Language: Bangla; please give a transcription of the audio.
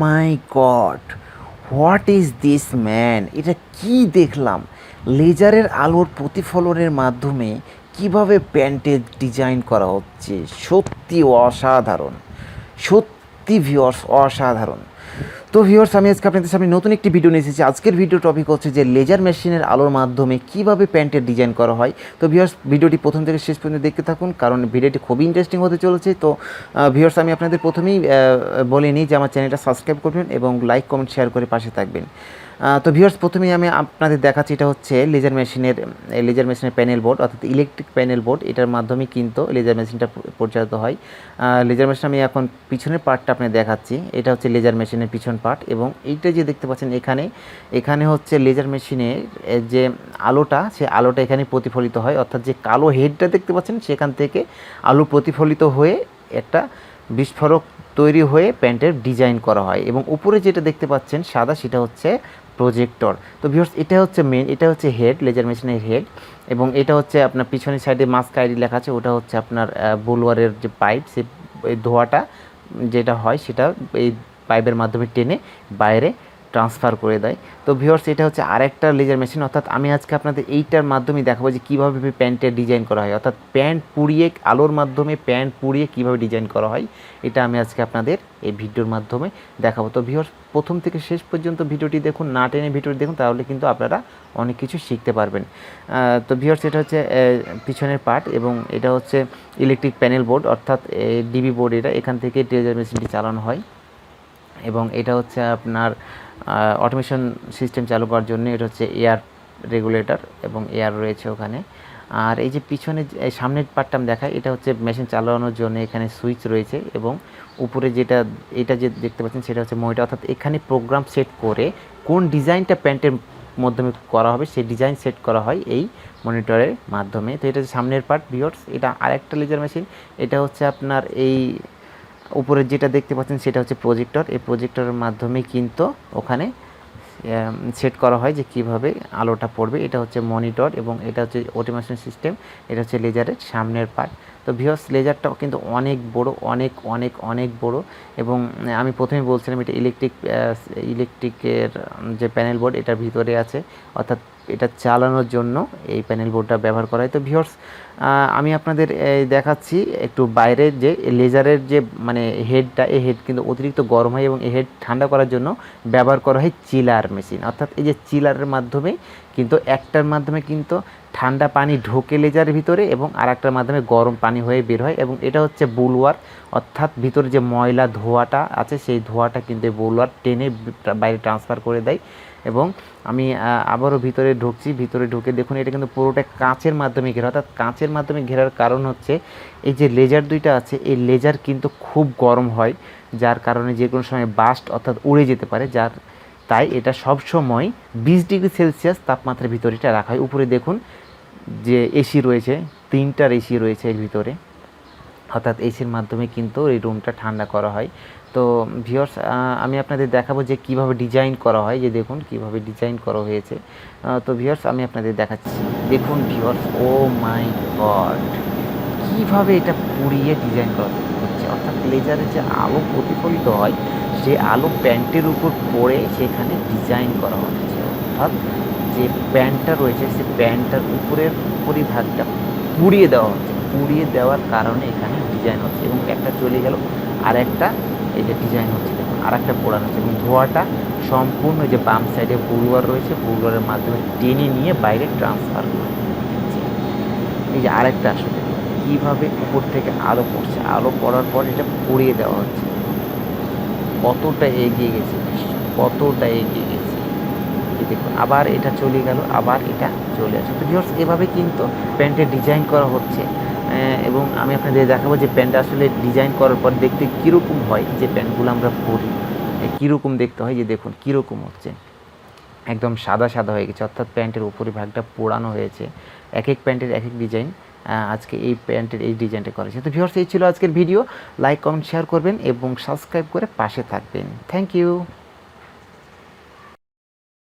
My god, what is this man! এটা কি দেখলাম? লেজারের আলোর প্রতিফলনের মাধ্যমে কিভাবে প্যান্টের ডিজাইন করা হচ্ছে, সত্যি অসাধারণ, সত্যি ভিউয়ার্স অসাধারণ। তো ভিউয়ার্স, আমি আজকে আপনাদের সামনে নতুন একটি ভিডিও নিয়ে এসেছি। আজকের ভিডিও টপিক হচ্ছে যে লেজার মেশিনের আলোর মাধ্যমে কিভাবে প্যান্টের ডিজাইন করা হয়। তো ভিউয়ার্স, ভিডিওটি প্রথম থেকে শেষ পর্যন্ত দেখতে থাকুন, কারণ ভিডিওটি খুবই ইন্টারেস্টিং হতে চলেছে। তো ভিউয়ার্স, আমি আপনাদের প্রথমেই বলে নিই যে আমার চ্যানেলটা সাবস্ক্রাইব করবেন এবং লাইক কমেন্ট শেয়ার করে পাশে থাকবেন। তো ভিউয়ার্স, প্রথমেই আমি আপনাদের দেখাচ্ছি, এটা হচ্ছে লেজার মেশিনের প্যানেল বোর্ড, অর্থাৎ ইলেকট্রিক প্যানেল বোর্ড। এটার মাধ্যমে কিন্তু লেজার মেশিনটা পরিচালিত হয়। লেজার মেশিন আমি এখন পিছনের পার্টটা আপনাদের দেখাচ্ছি। এটা হচ্ছে লেজার মেশিনের পিছন পার্ট, এবং এইটা যে দেখতে পাচ্ছেন এখানে হচ্ছে লেজার মেশিনের যে আলোটা, সে আলোটা এখানে প্রতিফলিত হয়, অর্থাৎ যে কালো হেডটা দেখতে পাচ্ছেন সেখান থেকে আলো প্রতিফলিত হয়ে একটা বিস্ফোরক তৈরি হয়ে প্যান্টের ডিজাইন করা হয়। এবং উপরে যেটা দেখতে পাচ্ছেন সাদা, সেটা হচ্ছে প্রজেক্টর। তো ভিউয়ার্স, এটা হচ্ছে মেন, এটা হচ্ছে হেড, লেজার মেশিনের হেড। এবং এটা হচ্ছে আপনার পিছনের সাইডে মাস্ক আইডি লেখা আছে, ওটা হচ্ছে আপনার বোলওয়ারের যে পাইপ, সে ধোঁয়াটা যেটা হয় সেটা এই পাইপের মাধ্যমে টেনে বাইরে ট্রান্সফার করে দেয়। তো ভিউয়ার্স, এটা হচ্ছে আরেকটা লেজার মেশিন, অর্থাৎ আমি আজকে আপনাদের এইটার মাধ্যমে দেখাবো যে কীভাবে প্যান্টের ডিজাইন করা হয়, অর্থাৎ প্যান্ট পুড়িয়ে আলোর মাধ্যমে প্যান্ট পুড়িয়ে কীভাবে ডিজাইন করা হয়, এটা আমি আজকে আপনাদের এই ভিডিওর মাধ্যমে দেখাবো। তো ভিউয়ার্স, প্রথম থেকে শেষ পর্যন্ত ভিডিওটি দেখুন, না টেনে ভিডিওটি দেখুন, তাহলে কিন্তু আপনারা অনেক কিছু শিখতে পারবেন। তো ভিউয়ার্স, এটা হচ্ছে পিছনের পার্ট, এবং এটা হচ্ছে ইলেকট্রিক প্যানেল বোর্ড, অর্থাৎ ডিবি বোর্ড। এটা এখান থেকে লেজার মেশিনটি চালানো হয়, এবং এটা হচ্ছে আপনার অটোমেশন সিস্টেম চালু করার জন্য এটা হচ্ছে এয়ার রেগুলেটর, এবং এয়ার রয়েছে ওখানে। আর এই যে পিছনে সামনের পার্টটা আমি দেখাই, এটা হচ্ছে মেশিন চালানোর জন্য এখানে সুইচ রয়েছে, এবং উপরে এটা যে দেখতে পাচ্ছেন সেটা হচ্ছে মনিটর, অর্থাৎ এখানে প্রোগ্রাম সেট করে কোন ডিজাইনটা প্যান্টের মাধ্যমে করা হবে সেই ডিজাইন সেট করা হয় এই মনিটরের মাধ্যমে। তো এটা হচ্ছে সামনের পার্ট ভিউয়ার্স। এটা আরেকটা লেজার মেশিন, এটা হচ্ছে আপনার এই উপরে যেটা দেখতে পাচ্ছেন সেটা হচ্ছে প্রজেক্টর। এই প্রজেক্টরের মাধ্যমে কিন্তু ওখানে সেট করা হয় যে কীভাবে আলোটা পড়বে। এটা হচ্ছে মনিটর, এবং এটা হচ্ছে অটোমেশন সিস্টেম। এটা হচ্ছে লেজারের সামনের পার্ট। তো ভিউয়ার্স, লেজারটাও কিন্তু অনেক বড়, অনেক অনেক অনেক বড়। এবং আমি প্রথমে বলছিলাম এটা ইলেকট্রিকের যে প্যানেল বোর্ড এটার ভিতরে আছে, অর্থাৎ এটা চালানোর জন্য এই প্যানেল বোর্ডটা ব্যবহার করা হয়। তো ভিউয়ার্স, আমি আপনাদের দেখাচ্ছি একটু বাইরে যে লেজারের যে মানে হেডটা, এই হেড কিন্তু অতিরিক্ত গরম হয়, এবং এই হেড ঠান্ডা করার জন্য ব্যবহার করা হয় চিলার মেশিন। অর্থাৎ এই যে চিলারের মাধ্যমে কিন্তু একটার মাধ্যমে কিন্তু ঠান্ডা পানি ঢোকে লেজারের ভিতরে, এবং আরেকটার মাধ্যমে গরম পানি হয়ে বের হয়। এবং এটা হচ্ছে বুলওয়ার, অর্থাৎ ভিতরে যে ময়লা ধোঁয়াটা আছে সেই ধোঁয়াটা কিন্তু বুলওয়ার টেনে বাইরে ট্রান্সফার করে দেয়। এবং আমি আবারও ভিতরে ঢুকে দেখুন, এটা কিন্তু পুরোটা কাঁচের মাধ্যমে ঘেরা, অর্থাৎ কাঁচের মাধ্যমে ঘেরার কারণ হচ্ছে এই যে লেজার দুইটা আছে, এই লেজার কিন্তু খুব গরম হয়, যার কারণে যে কোনো সময় বাস্ট অর্থাৎ উড়ে যেতে পারে, তাই এটা সবসময় 20 ডিগ্রি সেলসিয়াস তাপমাত্রার ভিতরে এটা রাখা হয়। উপরে দেখুন যে এসি রয়েছে, 3টার এসি রয়েছে এর ভিতরে, অর্থাৎ এসির মাধ্যমে কিন্তু এই রুমটা ঠান্ডা করা হয়। তো ভিউয়ার্স, আমি আপনাদের দেখাবো যে কীভাবে ডিজাইন করা হয়, যে দেখুন কীভাবে ডিজাইন করা হয়েছে। তো ভিউয়ার্স, আমি আপনাদের দেখাচ্ছি, দেখুন ভিউয়ার্স, ও মাই গড, কীভাবে এটা পুড়িয়ে ডিজাইন করা হচ্ছে, অর্থাৎ লেজারে যে আলো প্রতিফলিত হয় সে আলো প্যান্টের উপর পড়ে সেখানে ডিজাইন করা হচ্ছে, অর্থাৎ যে প্যান্টটা রয়েছে সে প্যান্টটার উপরের পরিভাগটা পুড়িয়ে দেওয়া হচ্ছে, পুড়িয়ে দেওয়ার কারণে এখানে ডিজাইন হচ্ছে। এবং একটা চলে গেল, আর একটা এই যে ডিজাইন হচ্ছে, দেখুন আর একটা পোড়ানো হচ্ছে, এবং ধোঁয়াটা সম্পূর্ণ যে বাম সাইডে বুলওয়ার রয়েছে, বুলওয়ারের মাধ্যমে টেনে নিয়ে বাইরে ট্রান্সফার করে দিচ্ছে। এই যে আরেকটা আসলে কীভাবে উপর থেকে আলো পড়ছে, আলো পড়ার পর এটা পুড়িয়ে দেওয়া হচ্ছে, কতটা এগিয়ে গেছে, কতটা এগিয়ে গেছে। দেখুন আবার এটা চলে গেল, আবার এটা চলে আসে। তো ভিউয়ার্স, এভাবে কিন্তু প্যান্টের ডিজাইন করা হচ্ছে। এবং আমি আপনাদের দেখাবো যে প্যান্ট আসলে ডিজাইন করার পর দেখতে কীরকম হয়, যে প্যান্টগুলো আমরা পরি কীরকম দেখতে হয়, যে দেখুন কীরকম হচ্ছে, একদম সাদা সাদা হয়ে গেছে, অর্থাৎ প্যান্টের উপরিভাগটা পোড়ানো হয়েছে। এক এক প্যান্টের এক এক ডিজাইন, আজকে এই প্যান্টের এই ডিজাইনটা করেছে। তো ভিউয়ার্স, এই ছিল আজকের ভিডিও। লাইক কমেন্ট শেয়ার করবেন এবং সাবস্ক্রাইব করে পাশে থাকবেন। Thank you.